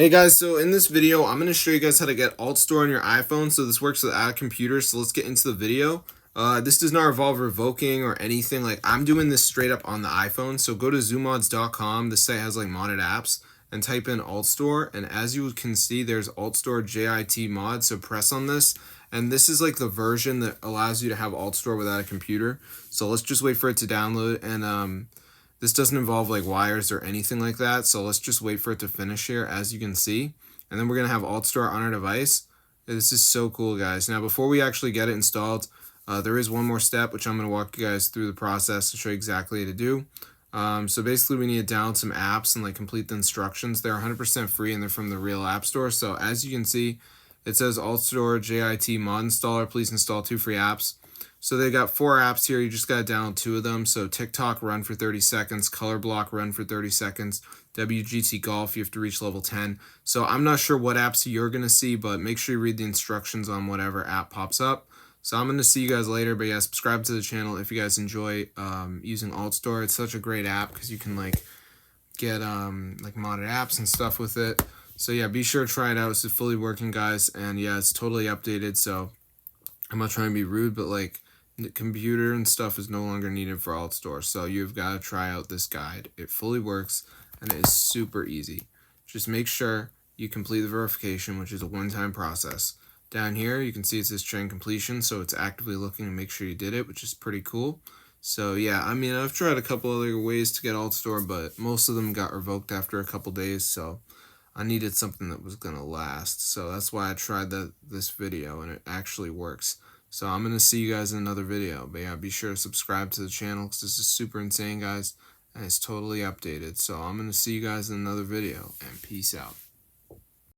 Hey guys, so in this video, I'm going to show you guys how to get Altstore on your iPhone. So this works without a computer, so let's get into the video. This does not involve revoking or anything. Like, I'm doing this straight up on the iPhone. So go to zoommods.com. This site has like modded apps, and type in Altstore. And as you can see, there's Altstore JIT mod. So press on this. And this is like the version that allows you to have Altstore without a computer. So let's just wait for it to download. And this doesn't involve like wires or anything like that, so let's just wait for it to finish here, as you can see. And then we're going to have Altstore on our device. This is so cool, guys. Now, before we actually get it installed, there is one more step, which I'm going to walk you guys through the process to show you exactly how to do. So basically, we need to download some apps and like complete the instructions. They're 100% free, and they're from the real App Store. So as you can see, it says Altstore JIT mod installer. Please install 2 free apps. So they got 4 apps here. You just got to download 2 of them. So TikTok, run for 30 seconds. Color Block, run for 30 seconds. WGT Golf, you have to reach level 10. So I'm not sure what apps you're going to see, but make sure you read the instructions on whatever app pops up. So I'm going to see you guys later. But yeah, subscribe to the channel if you guys enjoy using Altstore. It's such a great app because you can like get like modded apps and stuff with it. So yeah, be sure to try it out. It's fully working, guys. And yeah, it's totally updated. So I'm not trying to be rude, but like, the computer and stuff is no longer needed for Altstore, so you've got to try out this guide. It fully works, and it is super easy. Just make sure you complete the verification, which is a one-time process. Down here, you can see it says train completion, so it's actively looking to make sure you did it, which is pretty cool. So yeah, I mean, I've tried a couple other ways to get Altstore, but most of them got revoked after a couple days, so I needed something that was going to last. So that's why I tried this video, and it actually works. So I'm going to see you guys in another video. But yeah, be sure to subscribe to the channel because this is super insane, guys. And it's totally updated. So I'm going to see you guys in another video. And peace out.